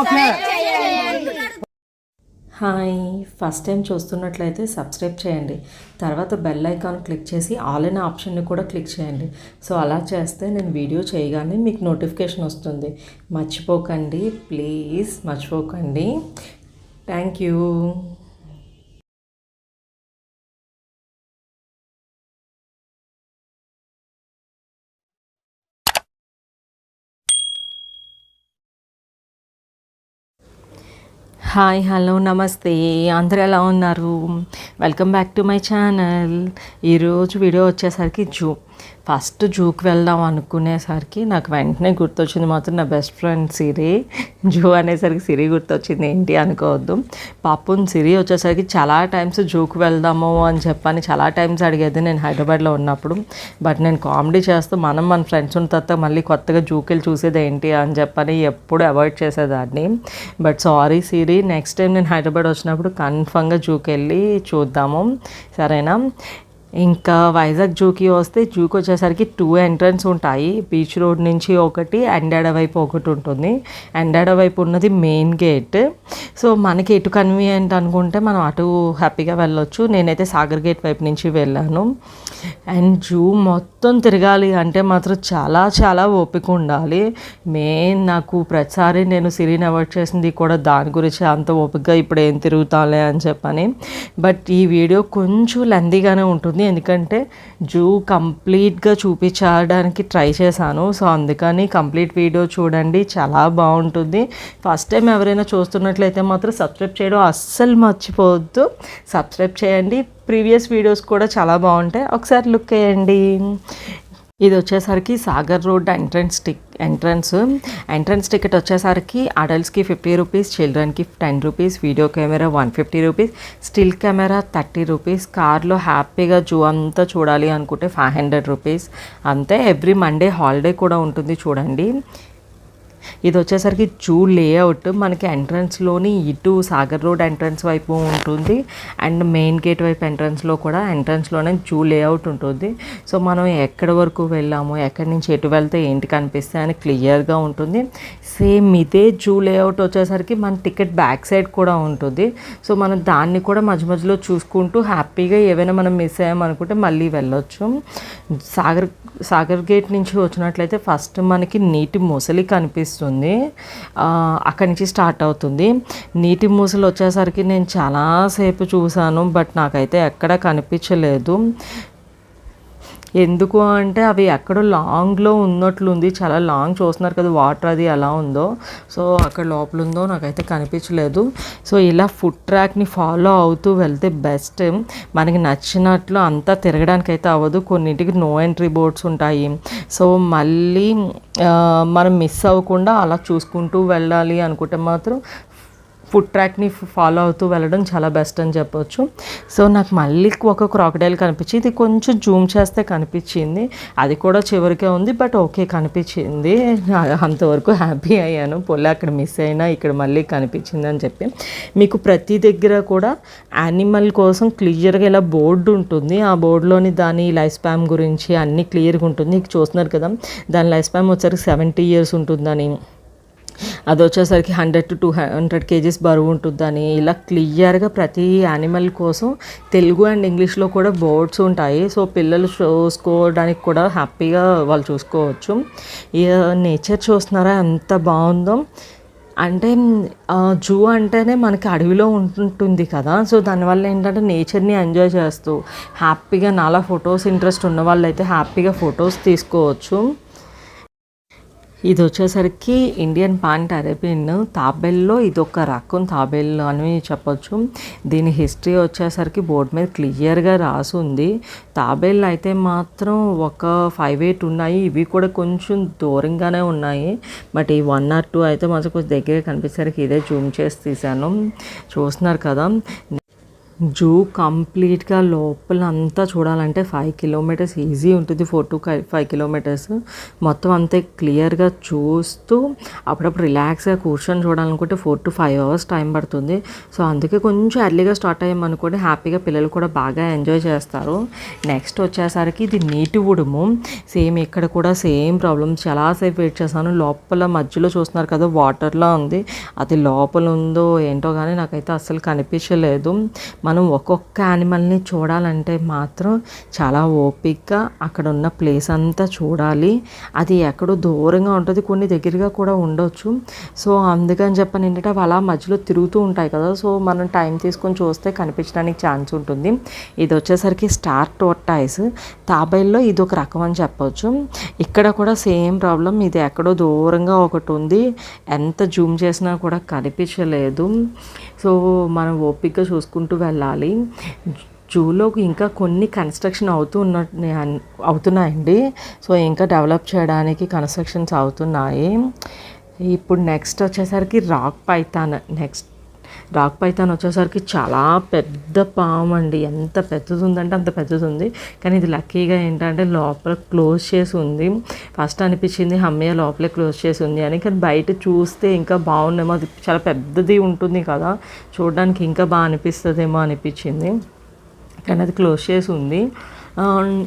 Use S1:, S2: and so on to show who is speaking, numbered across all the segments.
S1: Okay.
S2: Hi, first time చూస్తున్నట్లయితే subscribe చేయండి. తర్వాత బెల్ ఐకాన్ క్లిక్ చేసి ఆల్ అనే ఆప్షన్ని కూడా క్లిక్ చేయండి. సో అలా చేస్తే నేను వీడియో చేయగానే మీకు నోటిఫికేషన్ వస్తుంది. మర్చిపోకండి, ప్లీజ్ మర్చిపోకండి. Thank you. హాయ్, హలో, నమస్తే. అందరూ ఎలా ఉన్నారు? Welcome back to my channel. ఈరోజు వీడియో వచ్చేసరికి ఫస్ట్ జూకి వెళ్దాం అనుకునేసరికి నాకు వెంటనే గుర్తొచ్చింది మాత్రం నా బెస్ట్ ఫ్రెండ్ సిరి. జూ అనేసరికి సిరి గుర్తొచ్చింది, ఏంటి అనుకోవద్దు. పాపం సిరి వచ్చేసరికి చాలా టైమ్స్ జూకి వెళ్దాము అని చెప్పని చాలా టైమ్స్ అడిగేది నేను హైదరాబాద్లో ఉన్నప్పుడు. బట్ నేను కామెడీ చేస్తూ మన ఫ్రెండ్స్ ఉన్న తర్వాత మళ్ళీ కొత్తగా జూకి వెళ్ళి చూసేది ఏంటి అని చెప్పని ఎప్పుడు అవాయిడ్ చేసేదాన్ని. But sorry Siri, next time నేను హైదరాబాద్ వచ్చినప్పుడు కన్ఫర్మ్గా జూకి వెళ్ళి చూద్దాము, సరేనా? ఇంకా వైజాగ్ జూకి వస్తే జూకి వచ్చేసరికి 2 ఎంట్రన్స్ ఉంటాయి. బీచ్ రోడ్ నుంచి ఒకటి, అండాడ వైపు ఒకటి ఉంటుంది. అండాడ వైపు ఉన్నది మెయిన్ గేట్. సో మనకి ఎటు కన్వీనియంట్ అనుకుంటే మనం అటు హ్యాపీగా వెళ్ళొచ్చు. నేనైతే సాగర్ గేట్ వైపు నుంచి వెళ్ళాను. అండ్ జూ మొత్తం తిరగాలి అంటే మాత్రం చాలా చాలా ఓపిక ఉండాలి. మెయిన్ నాకు ప్రతిసారి నేను సిరిని అవాయిడ్ చేసింది కూడా దాని గురించి, అంత ఓపికగా ఇప్పుడు ఏం తిరుగుతాలే అని చెప్పని. బట్ ఈ వీడియో కొంచెం లెందీగానే ఉంటుంది, ఎందుకంటే జూ కంప్లీట్గా చూపించడానికి ట్రై చేశాను. సో అందుకని కంప్లీట్ వీడియో చూడండి, చాలా బాగుంటుంది. ఫస్ట్ టైం ఎవరైనా చూస్తున్నట్లయితే మాత్రం సబ్స్క్రైబ్ చేయడం అస్సలు మర్చిపోవద్దు. సబ్స్క్రైబ్ చేయండి. ప్రీవియస్ వీడియోస్ కూడా చాలా బాగుంటాయి, ఒకసారి లుక్ వేయండి. ఇది వచ్చేసరికి సాగర్ రోడ్ ఎంట్రన్స్ టికెట్ వచ్చేసరికి అడల్ట్స్కి 50 రూపీస్, చిల్డ్రన్కి 10 rupees, video camera 150 rupees, still camera 30 rupees. కార్లో హ్యాపీగా జూ అంతా చూడాలి అనుకుంటే 500 రూపీస్ అంతే. ఎవ్రీ మండే హాలిడే కూడా ఉంటుంది, చూడండి. ఇది వచ్చేసరికి జూ లేఅవుట్ మనకి ఎంట్రన్స్లోని ఇటు సాగర్ రోడ్ ఎంట్రన్స్ వైపు ఉంటుంది, అండ్ మెయిన్ గేట్ వైపు ఎంట్రన్స్లో కూడా ఎంట్రన్స్లోనే జూ లేఅవుట్ ఉంటుంది. సో మనం ఎక్కడి వరకు వెళ్ళాము, ఎక్కడి నుంచి ఎటు వెళ్తే ఏంటి కనిపిస్తే అని క్లియర్గా ఉంటుంది. సేమ్ ఇదే జూ లేఅవుట్ వచ్చేసరికి మన టికెట్ బ్యాక్ సైడ్ కూడా ఉంటుంది. సో మనం దాన్ని కూడా మధ్య మధ్యలో చూసుకుంటూ హ్యాపీగా ఏవైనా మనం మిస్ అయ్యామనుకుంటే మళ్ళీ వెళ్ళొచ్చు. సాగర్ గేట్ నుంచి వచ్చినట్లయితే ఫస్ట్ మనకి నీటి ముసలి కనిపిస్తుంది, అక్కడి నుంచి స్టార్ట్ అవుతుంది. నీటి ముసలి వచ్చేసరికి నేను చాలాసేపు చూశాను, బట్ నాకైతే ఎక్కడా కనిపించలేదు. ఎందుకు అంటే అవి ఎక్కడో లాంగ్లో ఉన్నట్లుంది, చాలా లాంగ్ చూస్తున్నారు కదా వాటర్ అది ఎలా ఉందో. సో అక్కడ లోపల ఉందో నాకైతే కనిపించలేదు. సో ఇలా ఫుడ్ ట్రాక్ని ఫాలో అవుతూ వెళ్తే బెస్ట్. మనకి నచ్చినట్లు అంతా తిరగడానికి అయితే అవ్వదు, కొన్నింటికి నో ఎంట్రీ బోర్డ్స్ ఉంటాయి. సో మళ్ళీ మనం మిస్ అవ్వకుండా అలా చూసుకుంటూ వెళ్ళాలి అనుకుంటే మాత్రం ఫుడ్ ట్రాక్ని ఫాలో అవుతూ వెళ్ళడం చాలా బెస్ట్ అని చెప్పొచ్చు. సో నాకు మళ్ళీ ఒక క్రాకడైల్ కనిపించింది, ఇది కొంచెం జూమ్ చేస్తే కనిపించింది, అది కూడా చివరికే ఉంది, బట్ ఓకే కనిపించింది. అంతవరకు హ్యాపీ అయ్యాను, పొల్లి అక్కడ మిస్ అయినా ఇక్కడ మళ్ళీ కనిపించింది అని చెప్పి. మీకు ప్రతి దగ్గర కూడా యానిమల్ కోసం క్లియర్గా ఇలా బోర్డు ఉంటుంది, ఆ బోర్డులోని దాని లైఫ్ స్పాన్ గురించి అన్నీ క్లియర్గా ఉంటుంది. చూస్తున్నారు కదా, దాని లైఫ్ స్పాన్ వచ్చేసరికి 70 years ఉంటుందని, అది వచ్చేసరికి 100 to 200 kgs బరువు ఉంటుందని, ఇలా క్లియర్గా ప్రతి యానిమల్ కోసం తెలుగు అండ్ ఇంగ్లీష్లో కూడా బోర్డ్స్ ఉంటాయి. సో పిల్లలు చూసుకోవడానికి కూడా హ్యాపీగా వాళ్ళు చూసుకోవచ్చు. నేచర్ చూస్తున్నారా ఎంత బాగుందో. అంటే జూ అంటేనే మనకి అడవిలో ఉంటుంది కదా, సో దానివల్ల ఏంటంటే నేచర్ని ఎంజాయ్ చేస్తూ హ్యాపీగా నాలా ఫొటోస్ ఇంట్రెస్ట్ ఉన్న వాళ్ళు అయితే హ్యాపీగా ఫొటోస్ తీసుకోవచ్చు. ఇది వచ్చేసరికి ఇండియన్ పాయింట్ అరేబియన్ తాబేల్లో ఇదొక రకం తాబేలు అని చెప్పొచ్చు. దీని హిస్టరీ వచ్చేసరికి బోర్డు మీద క్లియర్గా రాసి ఉంది. తాబేళ్ళు అయితే మాత్రం ఒక 5-8 ఉన్నాయి, ఇవి కూడా కొంచెం దూరంగానే ఉన్నాయి. బట్ ఈ 1 or 2 అయితే మాత్రం కొంచెం దగ్గర కనిపించేసరికి ఇదే జూమ్ చేసి తీశాను, చూస్తున్నారు కదా. జూ కంప్లీట్గా లోపల అంతా చూడాలంటే 5 కిలోమీటర్స్ ఈజీ ఉంటుంది, 4 to 5 కిలోమీటర్స్ మొత్తం అంతే క్లియర్గా చూస్తూ అప్పుడప్పుడు రిలాక్స్గా కూర్చొని చూడాలనుకుంటే 4 to 5 hours టైం పడుతుంది. సో అందుకే కొంచెం ఎర్లీగా స్టార్ట్ అయ్యామనుకోండి హ్యాపీగా పిల్లలు కూడా బాగా ఎంజాయ్ చేస్తారు. నెక్స్ట్ వచ్చేసరికి ఇది నీటి ఉడుము. సేమ్ ఇక్కడ కూడా సేమ్ ప్రాబ్లమ్, చాలాసేపు వెయిట్ చేశాను. లోపల మధ్యలో చూస్తున్నారు కదా వాటర్లా ఉంది, అది లోపల ఉందో ఏంటో కానీ నాకైతే అస్సలు కనిపించలేదు. మనం ఒక్కొక్క యానిమల్ని చూడాలంటే మాత్రం చాలా ఓపిక్గా అక్కడ ఉన్న ప్లేస్ అంతా చూడాలి. అది ఎక్కడో దూరంగా ఉంటుంది, కొన్ని దగ్గరగా కూడా ఉండొచ్చు. సో అందుకని చెప్పని ఏంటంటే అవి అలా మధ్యలో తిరుగుతూ ఉంటాయి కదా, సో మనం టైం తీసుకొని చూస్తే కనిపించడానికి ఛాన్స్ ఉంటుంది. ఇది వచ్చేసరికి స్టార్ టోర్టాయిస్, తాబేల్లో ఇది ఒక రకం అని చెప్పొచ్చు. ఇక్కడ కూడా సేమ్ ప్రాబ్లం, ఇది ఎక్కడో దూరంగా ఒకటి ఉంది, ఎంత జూమ్ చేసినా కూడా కనిపించలేదు. సో మనం ఓపిక్గా చూసుకుంటూ వెళ్ళాలి. జూలో ఇంకా కొన్ని కన్స్ట్రక్షన్ అవుతున్నాయండి. సో ఇంకా డెవలప్ చేయడానికి కన్స్ట్రక్షన్స్ అవుతున్నాయి. ఇప్పుడు నెక్స్ట్ వచ్చేసరికి రాక్ పైథాన్ వచ్చేసరికి చాలా పెద్ద పాము అండి. ఎంత పెద్దది ఉందంటే అంత పెద్దది ఉంది. కానీ ఇది లక్కీగా ఏంటంటే లోపల క్లోజ్ చేసి ఉంది. ఫస్ట్ అనిపించింది అమ్మయ్య లోపలే క్లోజ్ చేసి ఉంది అని, కానీ బయట చూస్తే ఇంకా బాగుందేమో, అది చాలా పెద్దది ఉంటుంది కదా, చూడడానికి ఇంకా బాగా అనిపిస్తుందేమో అనిపించింది, కానీ అది క్లోజ్ చేసి ఉంది.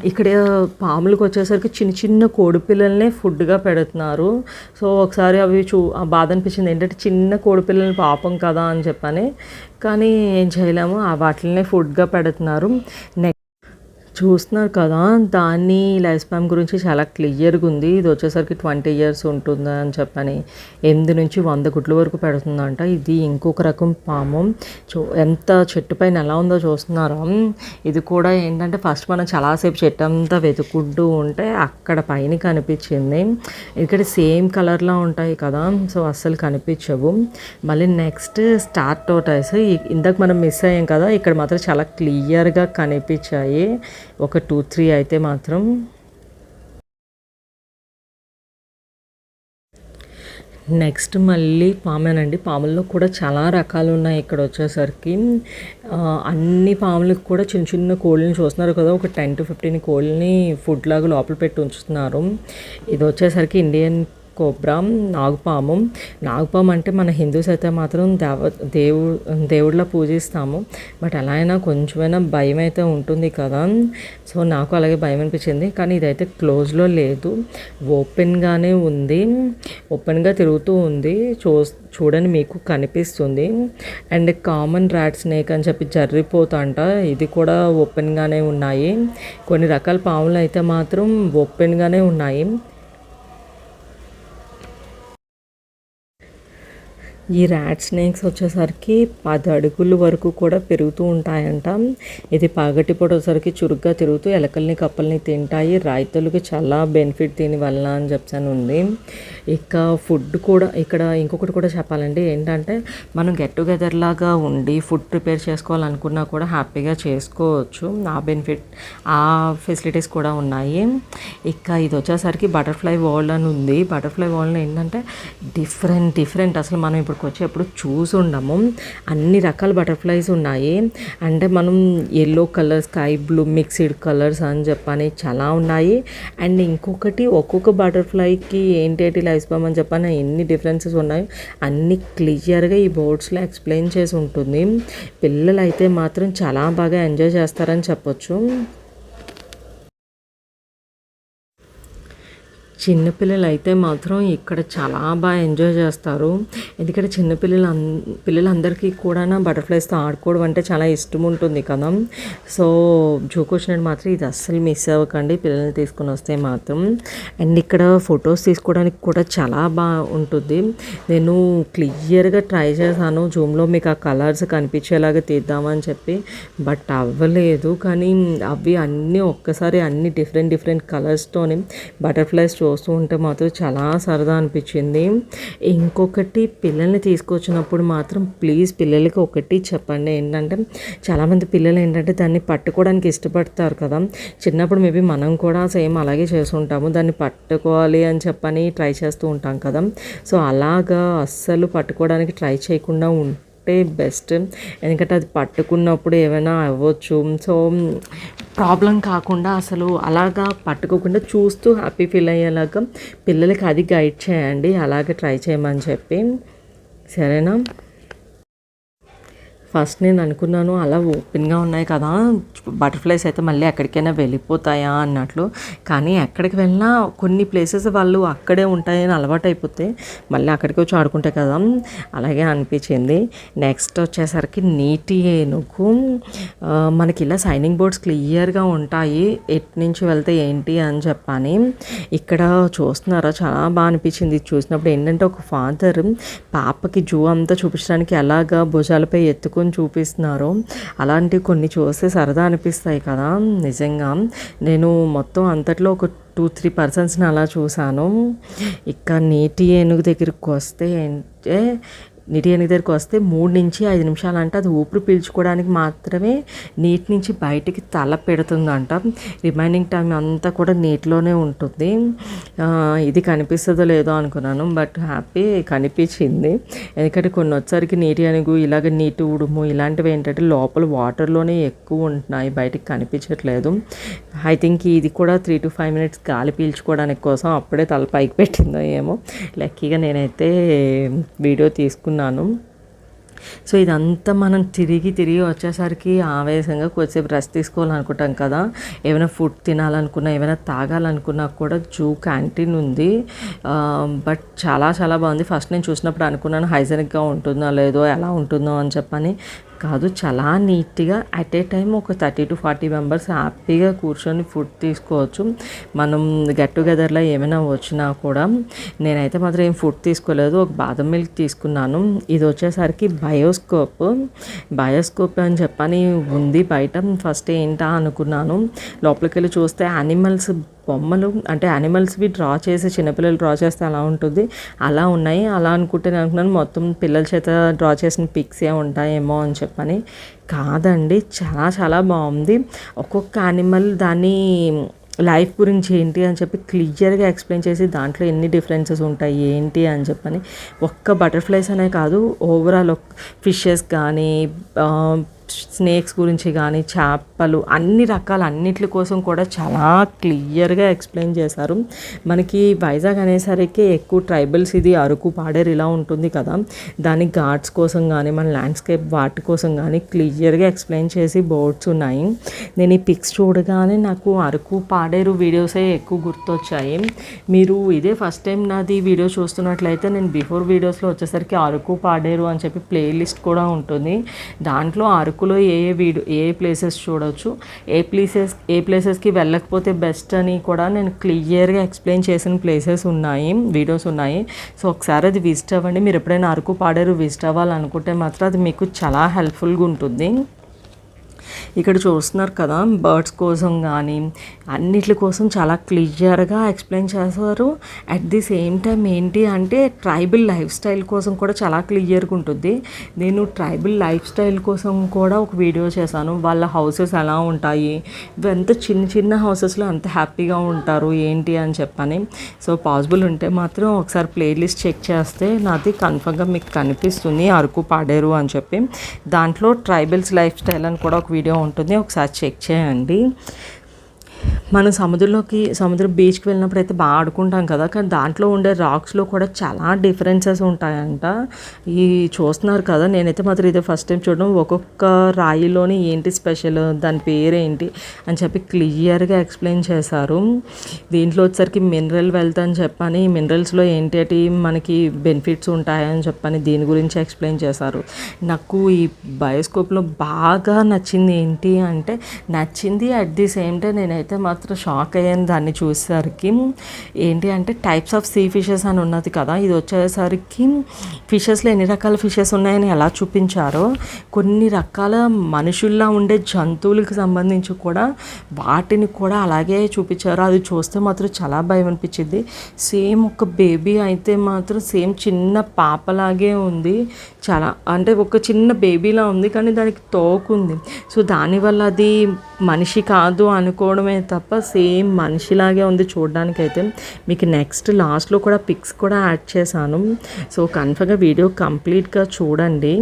S2: ఇక్కడ పాములకు వచ్చేసరికి చిన్న చిన్న కోడిపిల్లల్నే ఫుడ్గా పెడుతున్నారు. సో ఒకసారి అవి బాధ అనిపించింది, ఏంటంటే చిన్న కోడిపిల్లల్ని పాపం కదా అని చెప్పని, కానీ ఏం చేయలేము, వాటినే ఫుడ్గా పెడుతున్నారు. చూస్తున్నారు కదా, దాన్ని లైఫ్ స్పాన్ గురించి చాలా క్లియర్గా ఉంది. ఇది వచ్చేసరికి 20 years ఉంటుందా అని చెప్పని, 8 నుంచి 100 గుడ్ల వరకు పెడుతుందంట. ఇది ఇంకొక రకం పాము. ఎంత చెట్టు పైన ఎలా ఉందో చూస్తున్నారా. ఇది కూడా ఏంటంటే ఫస్ట్ మనం చాలాసేపు చెట్టు అంతా వెతుక్కుంటూ ఉంటే అక్కడ పైన కనిపించింది. ఇక్కడ సేమ్ కలర్లో ఉంటాయి కదా, సో అస్సలు కనిపించవు. మళ్ళీ నెక్స్ట్ స్టార్ టోర్టాయిస్, ఇందాక మనం మిస్ అయ్యాం కదా, ఇక్కడ మాత్రం చాలా క్లియర్గా కనిపించాయి. ఒక 2-3 అయితే మాత్రం. నెక్స్ట్ మళ్ళీ పామేనండి. పాముల్లో కూడా చాలా రకాలు ఉన్నాయి. ఇక్కడ వచ్చేసరికి అన్ని పాములకు కూడా చిన్న చిన్న కోళ్ళని చూస్తున్నారు కదా, ఒక 10 to 15 కోళ్ళని ఫుడ్ లాగా లోపల పెట్టి ఉంచుతున్నారు. ఇది వచ్చేసరికి ఇండియన్ కోబ్రా, నాగుపాము. నాగుపాము అంటే మన హిందూస్ అయితే మాత్రం దేవుడిలా పూజిస్తాము. బట్ ఎలా అయినా కొంచెమైనా భయం అయితే ఉంటుంది కదా, సో నాకు అలాగే భయం అనిపించింది. కానీ ఇదైతే క్లోజ్లో లేదు, ఓపెన్గానే ఉంది, ఓపెన్గా తిరుగుతూ ఉంది. చూడండి మీకు కనిపిస్తుంది. అండ్ కామన్ ర్యాట్ స్నేక్ అని చెప్పి జర్రిపోతంట, ఇది కూడా ఓపెన్గానే ఉన్నాయి. కొన్ని రకాల పాములు అయితే మాత్రం ఓపెన్గానే ఉన్నాయి. ఈ ర్యాట్ స్నేక్స్ వచ్చేసరికి 10 అడుగుల వరకు కూడా పెరుగుతూ ఉంటాయంట. ఇది పగటిపూట వచ్చేసరికి చురుగ్గా తిరుగుతూ ఎలకల్ని కప్పల్ని తింటాయి. రైతులకు చాలా బెనిఫిట్ దీనివల్ల అని చెప్పాను ఉంది. ఇక ఫుడ్ కూడా ఇక్కడ ఇంకొకటి కూడా చెప్పాలండి, ఏంటంటే మనం గెట్ టుగెదర్ లాగా ఉండి ఫుడ్ ప్రిపేర్ చేసుకోవాలనుకున్నా కూడా హ్యాపీగా చేసుకోవచ్చు. ఆ ఫెసిలిటీస్ కూడా ఉన్నాయి. ఇక ఇది వచ్చేసరికి బటర్ఫ్లై వరల్డ్ అని ఉంది. బటర్ఫ్లై వరల్డ్ ఏంటంటే డిఫరెంట్ అసలు మనం ఇప్పుడు వచ్చి ఎప్పుడు చూసి ఉండము, అన్ని రకాల బటర్ఫ్లైస్ ఉన్నాయి. అంటే మనం yellow colour, sky blue, mixed colours అని చెప్పని చాలా ఉన్నాయి. అండ్ ఇంకొకటి ఒక్కొక్క బటర్ఫ్లైకి ఏంటి లైఫ్ స్పాన్ అని చెప్పని ఎన్ని డిఫరెన్సెస్ ఉన్నాయి అన్ని క్లియర్గా ఈ బోర్డ్స్లో ఎక్స్ప్లెయిన్ చేసి ఉంటుంది. పిల్లలు అయితే మాత్రం చాలా బాగా ఎంజాయ్ చేస్తారని చెప్పొచ్చు. చిన్నపిల్లలు అయితే మాత్రం ఇక్కడ చాలా బాగా ఎంజాయ్ చేస్తారు. ఎందుకంటే పిల్లలందరికీ కూడా బటర్ఫ్లైస్తో ఆడుకోవడం అంటే చాలా ఇష్టం ఉంటుంది కదా. సో జూకి వచ్చినట్టు మాత్రం ఇది అస్సలు మిస్ అవ్వకండి, పిల్లల్ని తీసుకుని వస్తే మాత్రం. అండ్ ఇక్కడ ఫొటోస్ తీసుకోవడానికి కూడా చాలా బాగా ఉంటుంది. నేను క్లియర్గా ట్రై చేశాను జూమ్లో మీకు ఆ కలర్స్ కనిపించేలాగా తీద్దామని చెప్పి, బట్ అవ్వలేదు. కానీ అవి అన్నీ ఒక్కసారి అన్ని డిఫరెంట్ కలర్స్తోని బటర్ఫ్లైస్ చూస్తూ ఉంటే మాత్రం చాలా సరదా అనిపించింది. ఇంకొకటి పిల్లల్ని తీసుకొచ్చినప్పుడు మాత్రం ప్లీజ్ పిల్లలకి ఒకటి చెప్పండి, ఏంటంటే చాలామంది పిల్లలు ఏంటంటే దాన్ని పట్టుకోవడానికి ఇష్టపడతారు కదా. చిన్నప్పుడు మేబీ మనం కూడా సేమ్ అలాగే చేస్తుంటాము, దాన్ని పట్టుకోవాలి అని చెప్పని ట్రై చేస్తూ ఉంటాం కదా. సో అలాగా అస్సలు పట్టుకోవడానికి ట్రై చేయకుండా ఒకటే బెస్ట్. ఎందుకంటే అది పట్టుకున్నప్పుడు ఏమైనా అవ్వచ్చు. సో ప్రాబ్లం కాకుండా అసలు అలాగా పట్టుకోకుండా చూస్తూ హ్యాపీ ఫీల్ అయ్యేలాగా పిల్లలకి అది గైడ్ చేయండి, అలాగే ట్రై చేయమని చెప్పి. సరేనా? ఫస్ట్ నేను అనుకున్నాను అలా ఓపెన్గా ఉన్నాయి కదా, బటర్ఫ్లైస్ అయితే మళ్ళీ ఎక్కడికైనా వెళ్ళిపోతాయా అన్నట్లు. కానీ ఎక్కడికి వెళ్ళినా కొన్ని ప్లేసెస్ వాళ్ళు అక్కడే ఉంటాయని అలవాటు అయిపోతే మళ్ళీ అక్కడికి వచ్చి ఆడుకుంటాయి కదా, అలాగే అనిపించింది. నెక్స్ట్ వచ్చేసరికి నీటి ఏనుగు. మనకి ఇలా సైనింగ్ బోర్డ్స్ క్లియర్గా ఉంటాయి ఎటు నుంచి వెళ్తే ఏంటి అని చెప్పని. ఇక్కడ చూస్తున్నారా, చాలా బాగా అనిపించింది చూసినప్పుడు. ఏంటంటే ఒక ఫాదర్ పాపకి జూ అంతా చూపించడానికి ఎలాగా భుజాలపై ఎత్తుకుని చూపిస్తున్నారు. అలాంటివి కొన్ని చూస్తే సరదా అనిపిస్తాయి కదా. నిజంగా నేను మొత్తం అంతట్లో ఒక 2-3 పర్సన్స్ని అలా చూశాను. ఇక నీటి ఏనుగు దగ్గరికి వస్తే ఏంటంటే, నీటి ఏనుగు దగ్గరికి వస్తే 3 నుంచి 5 నిమిషాలు అంటే అది ఊపిరి పీల్చుకోవడానికి మాత్రమే నీటి నుంచి బయటికి తల పెడుతుందంట. రిమైనింగ్ టైం అంతా కూడా నీటిలోనే ఉంటుంది. ఇది కనిపిస్తుందో లేదో అనుకున్నాను, బట్ హ్యాపీ కనిపించింది. ఎందుకంటే కొన్ని వచ్చరికి నీటి ఏనుగు ఇలాగ నీటి ఉడుము ఇలాంటివి ఏంటంటే లోపల వాటర్లోనే ఎక్కువ ఉంటున్నాయి, బయటికి కనిపించట్లేదు. ఐ థింక్ ఇది కూడా 3 to 5 minutes గాలి పీల్చుకోవడానికి కోసం అప్పుడే తల పైకి పెట్టిందో ఏమో. లక్కీగా నేనైతే వీడియో తీసుకున్నాను. సో ఇదంతా మనం తిరిగి వచ్చేసరికి ఆవేశంగా కొద్దిసేపు రెస్ట్ తీసుకోవాలనుకుంటాం కదా. ఏమైనా ఫుడ్ తినాలనుకున్నా, ఏమైనా తాగాలనుకున్నా కూడా జూ క్యాంటీన్ ఉంది. బట్ చాలా చాలా బాగుంది. ఫస్ట్ నేను చూసినప్పుడు అనుకున్నాను హైజెనిక్గా ఉంటుందో లేదో, ఎలా ఉంటుందో అని చెప్పని. కాదు, చాలా నీట్గా అట్ ఏ టైం ఒక 30 to 40 మెంబర్స్ హ్యాపీగా కూర్చొని ఫుడ్ తీసుకోవచ్చు. మనం గెట్ టుగెదర్లో ఏమైనా వచ్చినా కూడా. నేనైతే మాత్రం ఏం ఫుడ్ తీసుకోలేదు, ఒక బాదం మిల్క్ తీసుకున్నాను. ఇది వచ్చేసరికి బయోస్కోప్ అని చెప్పని ఉంది బయట. ఫస్ట్ ఏంటా అనుకున్నాను, లోపలికి వెళ్ళి చూస్తే యానిమల్స్ బొమ్మలు, అంటే యానిమల్స్వి డ్రా చేసి చిన్నపిల్లలు డ్రా చేస్తే అలా ఉంటుంది, అలా ఉన్నాయి. అలా అనుకుంటే నేను అనుకున్నాను మొత్తం పిల్లల చేత డ్రా చేసిన పిక్స్ ఏ ఉంటాయేమో అని చెప్పని. కాదండి, చాలా చాలా బాగుంది. ఒక్కొక్క యానిమల్ దాని లైఫ్ గురించి ఏంటి అని చెప్పి క్లియర్గా ఎక్స్ప్లెయిన్ చేసి దాంట్లో ఎన్ని డిఫరెన్సెస్ ఉంటాయి ఏంటి అని చెప్పని. ఒక్క బటర్ఫ్లైస్ అనే కాదు, ఓవరాల్ ఫిషెస్ కానీ, స్నేక్స్ గురించి కానీ, చేపలు, అన్ని రకాల అన్నిటి కోసం కూడా చాలా క్లియర్గా ఎక్స్ప్లెయిన్ చేశారు. మనకి వైజాగ్ అనేసరికి ఎక్కువ ట్రైబల్స్, ఇది అరకు పాడేరు ఇలా ఉంటుంది కదా, దాని ఘాట్స్ కోసం కానీ మన ల్యాండ్స్కేప్ వాటి కోసం కానీ క్లియర్గా ఎక్స్ప్లెయిన్ చేసి బోర్డ్స్ ఉన్నాయి. నేను ఈ పిక్స్ చూడగానే నాకు అరకు పాడేరు వీడియోసే ఎక్కువ గుర్తొచ్చాయి. మీరు ఇదే ఫస్ట్ టైం నాది వీడియో చూస్తున్నట్లయితే నేను బిఫోర్ వీడియోస్లో వచ్చేసరికి అరకు పాడేరు అని చెప్పి ప్లేలిస్ట్ కూడా ఉంటుంది. దాంట్లో అరకులో ఏ ప్లేసెస్ చూడవచ్చు, ఏ ప్లేసెస్కి వెళ్ళకపోతే బెస్ట్ అని కూడా నేను క్లియర్గా ఎక్స్ప్లెయిన్ చేసిన ప్లేసెస్ ఉన్నాయి, వీడియోస్ ఉన్నాయి. సో ఒకసారి అది విజిట్ అవ్వండి. మీరు ఎప్పుడైనా అరకు పాడేరు విజిట్ అవ్వాలనుకుంటే మాత్రం అది మీకు చాలా హెల్ప్ఫుల్గా ఉంటుంది. ఇక్కడ చూస్తున్నారు కదా, బర్డ్స్ కోసం కానీ అన్నిటి కోసం చాలా క్లియర్గా ఎక్స్ప్లెయిన్ చేస్తారు. అట్ ది సేమ్ టైం ఏంటి అంటే ట్రైబల్ లైఫ్ స్టైల్ కోసం కూడా చాలా క్లియర్గా ఉంటుంది. నేను ట్రైబల్ లైఫ్ స్టైల్ కోసం కూడా ఒక వీడియో చేశాను. వాళ్ళ హౌసెస్ ఎలా ఉంటాయి, ఎంత చిన్న చిన్న హౌసెస్లో అంత హ్యాపీగా ఉంటారు ఏంటి అని చెప్పని. సో పాసిబుల్ ఉంటే మాత్రం ఒకసారి ప్లేలిస్ట్ చెక్ చేస్తే నాది కన్ఫర్మ్గా మీకు కనిపిస్తుంది అరకు పాడేరు అని చెప్పి. దాంట్లో ట్రైబల్స్ లైఫ్ స్టైల్ అని కూడా ఒక వీడియో ఉంటుంది, ఒకసారి చెక్ చేయండి. మనం సముద్ర బీచ్కి వెళ్ళినప్పుడు అయితే బాగా ఆడుకుంటాం కదా, కానీ దాంట్లో ఉండే రాక్స్లో కూడా చాలా డిఫరెన్సెస్ ఉంటాయంట. ఈ చూస్తున్నారు కదా, నేనైతే మాత్రం ఇదే ఫస్ట్ టైం చూడడం. ఒక్కొక్క రాయిలోని ఏంటి స్పెషల్, దాని పేరేంటి అని చెప్పి క్లియర్గా ఎక్స్ప్లెయిన్ చేశారు. దీంట్లో వచ్చేసరికి మినరల్ వెల్త్ అని చెప్పని, మినరల్స్లో ఏంటి మనకి బెనిఫిట్స్ ఉంటాయని చెప్పని దీని గురించి ఎక్స్ప్లెయిన్ చేశారు. నాకు ఈ బయోస్కోప్లో బాగా నచ్చింది ఏంటి అంటే, అట్ ది సేమ్ టైం నేనైతే మాత్రం షాక్ అయ్యాను దాన్ని చూసేసరికి. ఏంటి అంటే టైప్స్ ఆఫ్ సీ ఫిషెస్ అని ఉన్నది కదా, ఇది వచ్చేసరికి ఫిషెస్లో ఎన్ని రకాల ఫిషెస్ ఉన్నాయని ఎలా చూపించారో, కొన్ని రకాల మనుషుల్లా ఉండే జంతువులకు సంబంధించి కూడా వాటిని కూడా అలాగే చూపించారు. అది చూస్తే మాత్రం చాలా భయం అనిపించింది. సేమ్ ఒక బేబీ అయితే మాత్రం సేమ్ చిన్న పాపలాగే ఉంది. చాలా అంటే ఒక చిన్న బేబీలా ఉంది, కానీ దానికి తోకుంది. సో దానివల్ల అది మనిషి కాదు అనుకోవడమే తప్ప సేమ్ మనిషిలాగే ఉంది చూడడానికైతే. మీకు నెక్స్ట్ లాస్ట్లో కూడా పిక్స్ కూడా యాడ్ చేశాను. సో కన్ఫర్మ్గా వీడియో కంప్లీట్గా చూడండి.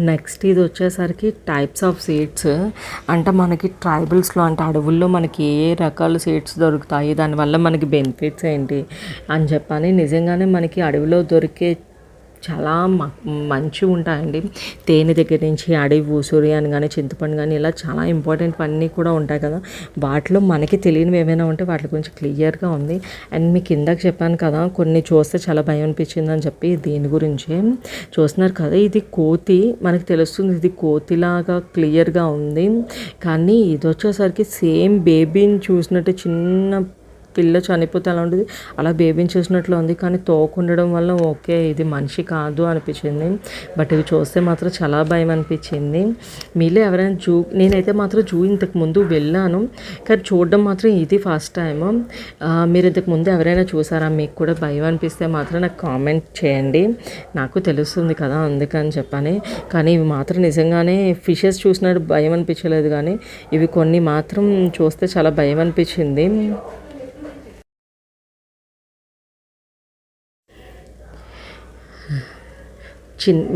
S2: నెక్స్ట్ ఇది వచ్చేసరికి టైప్స్ ఆఫ్ సీడ్స్. అంటే మనకి ట్రైబల్స్లో అంటే అడవుల్లో మనకి ఏ రకాల సీడ్స్ దొరుకుతాయి, దానివల్ల మనకి బెనిఫిట్స్ ఏంటి అని చెప్పని నిజంగానే మనకి అడవిలో దొరికే చాలా మంచిగా ఉంటాయండి. తేనె దగ్గర నుంచి అడవి ఊసూరి అని కానీ చింతపండు కానీ ఇలా చాలా ఇంపార్టెంట్ అన్నీ కూడా ఉంటాయి కదా. వాటిలో మనకి తెలియనివి ఏమైనా ఉంటే వాటి గురించి క్లియర్గా ఉంది. అండ్ మీకు ఇందాక చెప్పాను కదా కొన్ని చూస్తే చాలా భయం అనిపించింది అని చెప్పి, దీని గురించి చూస్తున్నారు కదా. ఇది కోతి, మనకి తెలుస్తుంది ఇది కోతిలాగా క్లియర్గా ఉంది. కానీ ఇది వచ్చేసరికి సేమ్ బేబీని చూసినట్టు చిన్న పిల్ల చనిపోతే అలా ఉంటుంది, అలా బేబీని చూసినట్లు ఉంది. కానీ తోక ఉండడం వల్ల ఓకే ఇది మనిషి కాదు అనిపించింది. బట్ ఇవి చూస్తే మాత్రం చాలా భయం అనిపించింది. మీలో ఎవరైనా నేనైతే మాత్రం ఇంతకు ముందు వెళ్ళాను, కానీ చూడడం మాత్రం ఇది ఫస్ట్ టైము. మీరు ఇంతకు ముందు ఎవరైనా చూసారా, మీకు కూడా భయం అనిపిస్తే మాత్రం నాకు కామెంట్ చేయండి, నాకు తెలుస్తుంది కదా అందుకని చెప్పని. కానీ ఇవి మాత్రం నిజంగానే ఫిషెస్ చూసినట్టు భయం అనిపించలేదు, కానీ ఇవి కొన్ని మాత్రం చూస్తే చాలా భయం అనిపించింది.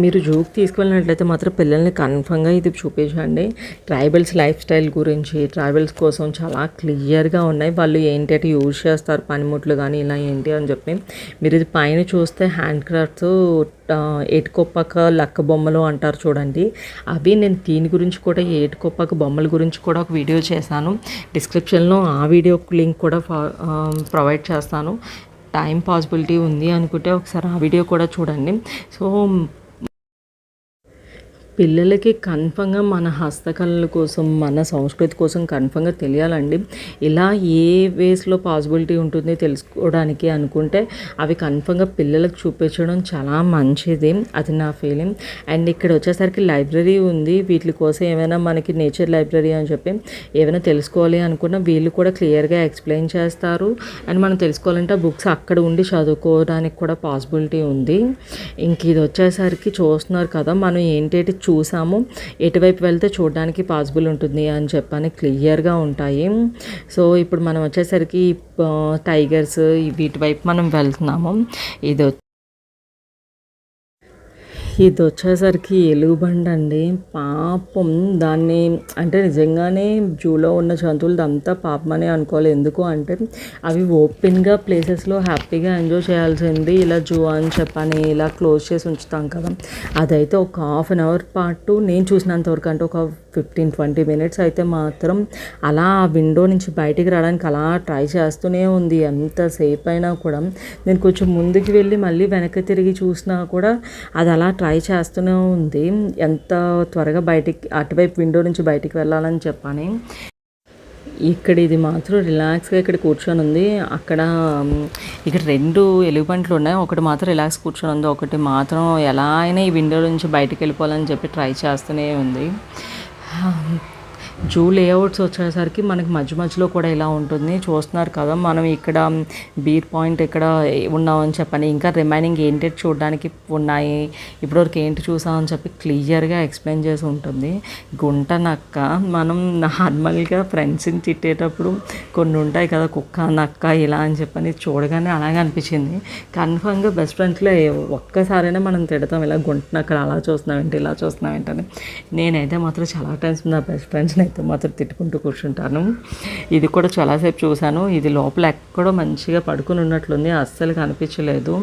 S2: మీరు జూకి తీసుకువెళ్ళినట్లయితే మాత్రం పిల్లల్ని కన్ఫర్మ్గా ఇది చూపించండి. ట్రైబల్స్ లైఫ్ స్టైల్ గురించి, ట్రైబల్స్ కోసం చాలా క్లియర్గా ఉన్నాయి. వాళ్ళు ఏంటంటే యూజ్ చేస్తారు పనిముట్లు కానీ ఇలా ఏంటి అని చెప్పి. మీరు ఇది పైన చూస్తే హ్యాండ్ క్రాఫ్ట్స్ ఏటుకొప్పక లక్క బొమ్మలు అంటారు చూడండి, అవి నేను దీని గురించి కూడా ఏటుకొప్పక బొమ్మల గురించి కూడా ఒక వీడియో చేశాను. డిస్క్రిప్షన్లో ఆ వీడియో లింక్ కూడా ప్రొవైడ్ చేస్తాను. టైం పాసిబిలిటీ ఉంది అనుకుంటే ఒకసారి ఆ వీడియో కూడా చూడండి. సో పిల్లలకి కన్ఫర్మ్గా మన హస్తకళల కోసం, మన సంస్కృతి కోసం కన్ఫర్మ్గా తెలియాలండి. ఇలా ఏ వేస్లో పాసిబిలిటీ ఉంటుంది తెలుసుకోవడానికి అనుకుంటే అవి కన్ఫర్మ్గా పిల్లలకు చూపించడం చాలా మంచిది, అది నా ఫీలింగ్. అండ్ ఇక్కడ వచ్చేసరికి లైబ్రరీ ఉంది. వీటి కోసం ఏమైనా మనకి నేచర్ లైబ్రరీ అని చెప్పి ఏమైనా తెలుసుకోవాలి అనుకున్నా వీళ్ళు కూడా క్లియర్గా ఎక్స్ప్లెయిన్ చేస్తారు. అండ్ మనం తెలుసుకోవాలంటే బుక్స్ అక్కడ ఉండి చదువుకోవడానికి కూడా పాసిబిలిటీ ఉంది. ఇంక ఇది వచ్చేసరికి చూస్తున్నారు కదా, మనం ఏంటంటే చూసాము ఎటువైపు వెళ్తే చూడడానికి పాసిబుల్ ఉంటుంది అని చెప్పని క్లియర్గా ఉంటాయి. సో ఇప్పుడు మనం వచ్చేసరికి టైగర్స్ వీటి వైపు మనం వెళ్తున్నాము. ఇది వచ్చేసరికి ఎలుగుబండి అండి. పాపం దాన్ని అంటే నిజంగానే జూలో ఉన్న జంతువులు అంతా పాపమనే అనుకోవాలి. ఎందుకు అంటే అవి ఓపెన్గా ప్లేసెస్లో హ్యాపీగా ఎంజాయ్ చేయాల్సింది, ఇలా జూ అని చెప్పని ఇలా క్లోజ్ చేసి ఉంచుతాం కదా. అదైతే ఒక హాఫ్ అన్ అవర్ పాటు నేను చూసినంతవరకు అంటే ఒక 15-20 మినిట్స్ అయితే మాత్రం అలా ఆ విండో నుంచి బయటికి రావడానికి అలా ట్రై చేస్తూనే ఉంది. ఎంతసేపు అయినా కూడా నేను కొంచెం ముందుకు వెళ్ళి మళ్ళీ వెనక్కి తిరిగి చూసినా కూడా అది అలా ట్రై చేస్తూనే ఉంది, ఎంత త్వరగా బయటికి అటువైపు విండో నుంచి బయటికి వెళ్ళాలని చెప్పని. ఇక్కడ ఇది మాత్రం రిలాక్స్గా ఇక్కడ కూర్చొని ఉంది. ఇక్కడ 2 ఎలుగుబంట్లు ఉన్నాయి, ఒకటి మాత్రం రిలాక్స్ కూర్చొని ఉంది, ఒకటి మాత్రం ఎలా అయినా ఈ విండో నుంచి బయటికి వెళ్ళిపోవాలని చెప్పి ట్రై చేస్తూనే ఉంది. జూ లేఅవుట్స్ వచ్చేసరికి మనకి మధ్యలో కూడా ఇలా ఉంటుంది. చూస్తున్నారు కదా, మనం ఇక్కడ బీర్ పాయింట్ ఇక్కడ ఉన్నామని చెప్పని, ఇంకా రిమైనింగ్ ఏంటి చూడడానికి ఉన్నాయి, ఇప్పటివరకు ఏంటి చూసామని చెప్పి క్లియర్గా ఎక్స్ప్లెయిన్ చేసి ఉంటుంది. గుంట నక్క, మనం నార్మల్గా ఫ్రెండ్స్ని తిట్టేటప్పుడు కొన్ని ఉంటాయి కదా, కుక్క నక్క ఇలా అని చెప్పని, చూడగానే అలాగే అనిపించింది. కన్ఫర్మ్గా బెస్ట్ ఫ్రెండ్స్లో ఒక్కసారైనా మనం తిడతాం, ఇలా గుంట నక్కలు అలా చూస్తున్నామేంటి ఇలా చూస్తున్నామేంటని. నేనైతే మాత్రం చాలా టైమ్స్ నా బెస్ట్ ఫ్రెండ్స్ని అయితే మాత్రం తిట్టుకుంటూ కూర్చుంటాను. ఇది కూడా చాలాసేపు చూశాను. ఇది లోపల ఎక్కడో మంచిగా పడుకుని ఉన్నట్లుంది, అస్సలు కనిపించలేదు.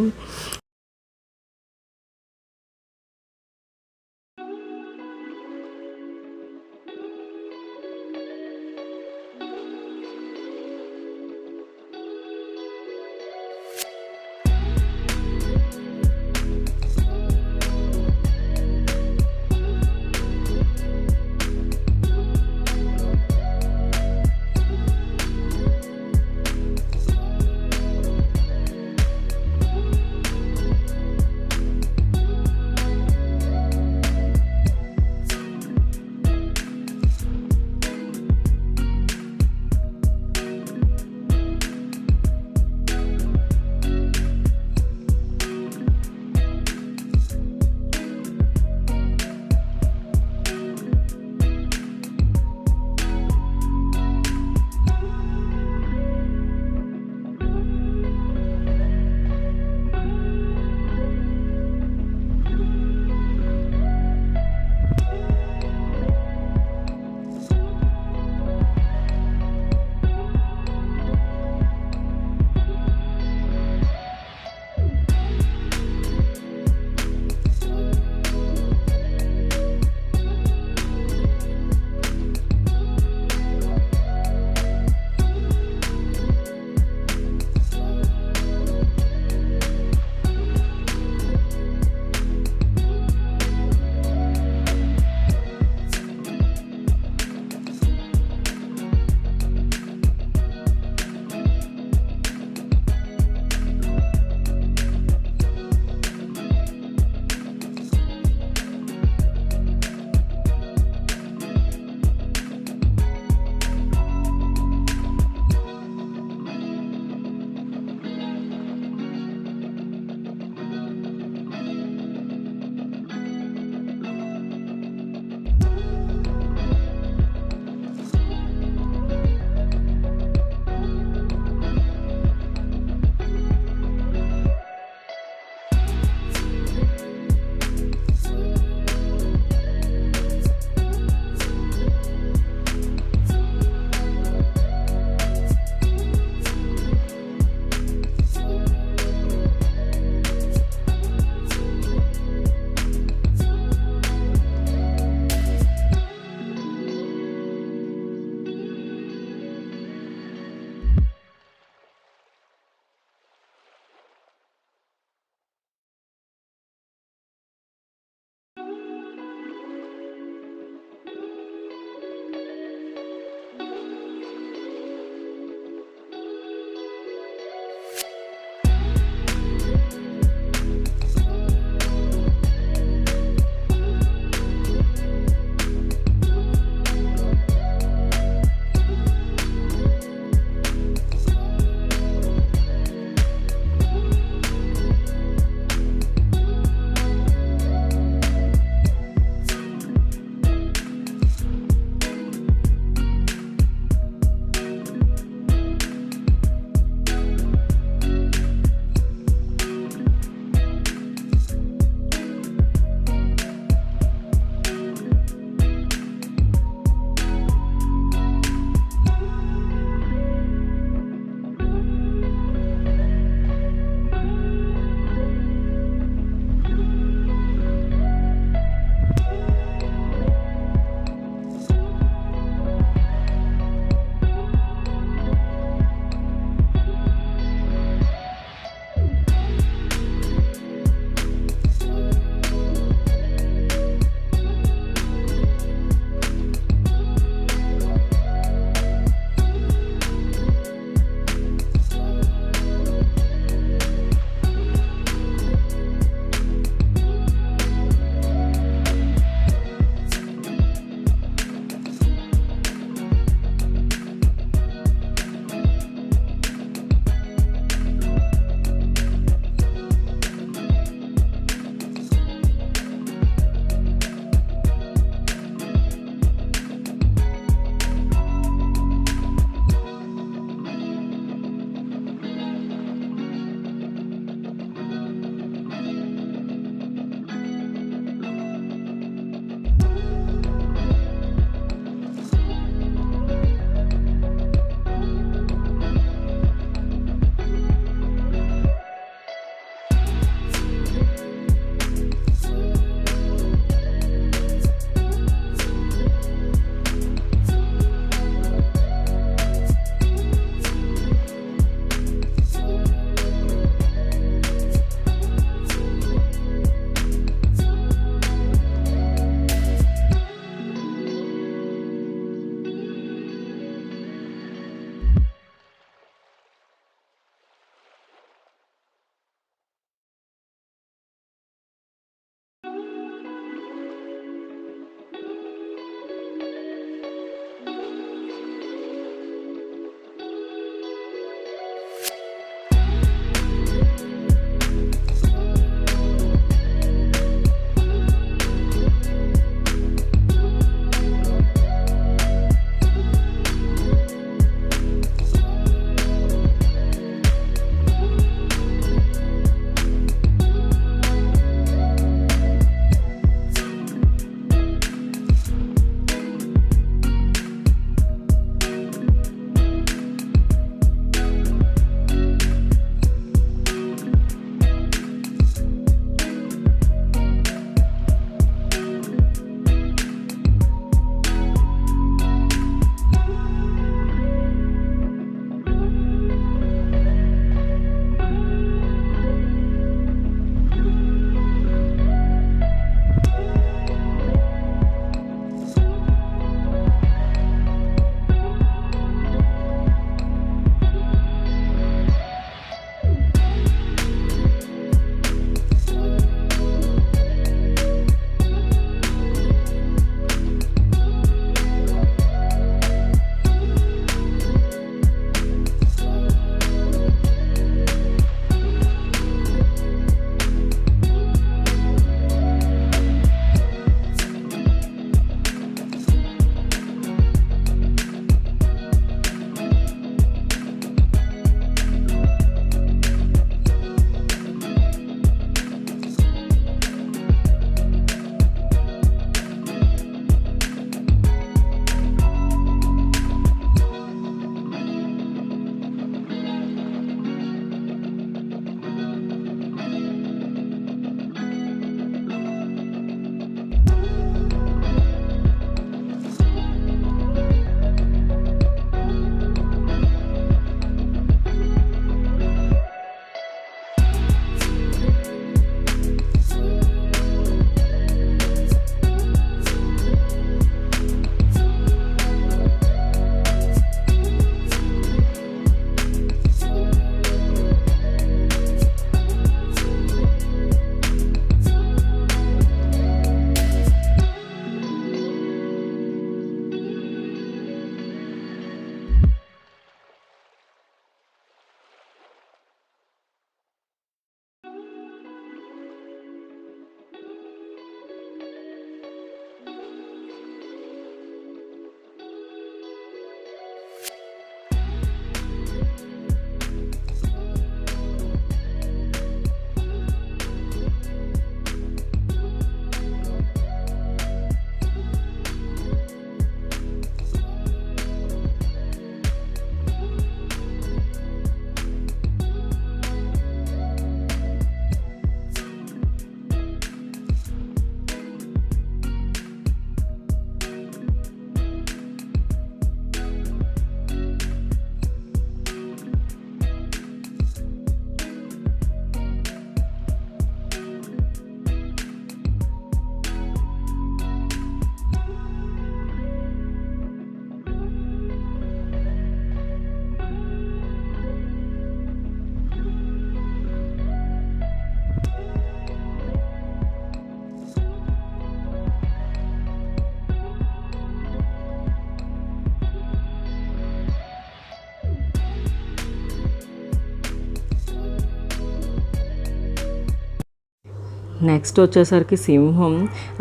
S2: నెక్స్ట్ వచ్చేసరికి సింహం.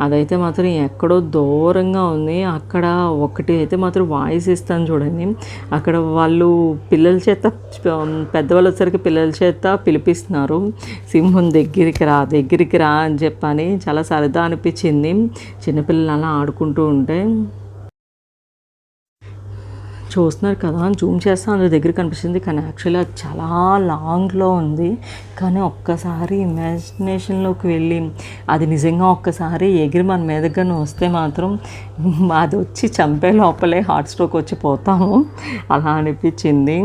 S2: అదైతే మాత్రం ఎక్కడో దూరంగా ఉంది. అక్కడ ఒకటి అయితే మాత్రం వాయిస్ ఇస్తాను చూడండి. అక్కడ వాళ్ళు పిల్లల చేత, పెద్దవాళ్ళు వచ్చేసరికి పిల్లల చేత పిలిపిస్తున్నారు, సింహం దగ్గరికి రా అని చెప్పని. చాలా సరదా అనిపించింది చిన్నపిల్లలు అలా ఆడుకుంటూ ఉంటే. చూస్తున్నారు కదా, జూమ్ చేస్తే అందులో దగ్గర కనిపిస్తుంది, కానీ యాక్చువల్లీ అది చాలా లాంగ్లో ఉంది. కానీ ఒక్కసారి ఇమాజినేషన్లోకి వెళ్ళి అది నిజంగా ఒక్కసారి ఎగిరి మన మీదగానే వస్తే మాత్రం అది వచ్చి చంపే లోపలే హార్ట్ స్ట్రోక్ వచ్చి పోతాము, అలా అనిపించింది.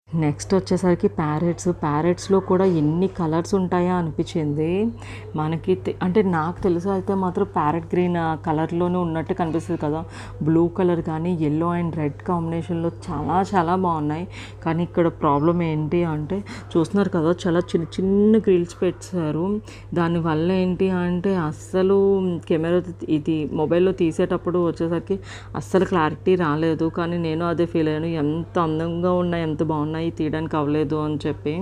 S2: నెక్స్ట్ వచ్చేసరికి ప్యారెట్స్లో కూడా ఎన్ని కలర్స్ ఉంటాయో అనిపించింది మనకి. అంటే నాకు తెలుసు అయితే మాత్రం ప్యారెట్ గ్రీన్ కలర్లోనే ఉన్నట్టు కనిపిస్తుంది కదా. బ్లూ కలర్ కానీ ఎల్లో అండ్ రెడ్ కాంబినేషన్లో చాలా చాలా బాగున్నాయి. కానీ ఇక్కడ ప్రాబ్లం ఏంటి అంటే చూస్తున్నారు కదా, చాలా చిన్న చిన్న గ్రిల్స్ పెట్టారు. దానివల్ల ఏంటి అంటే అస్సలు కెమెరా ఇది మొబైల్లో తీసేటప్పుడు వచ్చేసరికి అస్సలు క్లారిటీ రాలేదు. కానీ నేను అదే ఫీల్ అయ్యాను, ఎంత అందంగా ఉన్నాయి, ఎంత బాగున్నాయి, తీయడానికి అవ్వలేదు అని చెప్పి.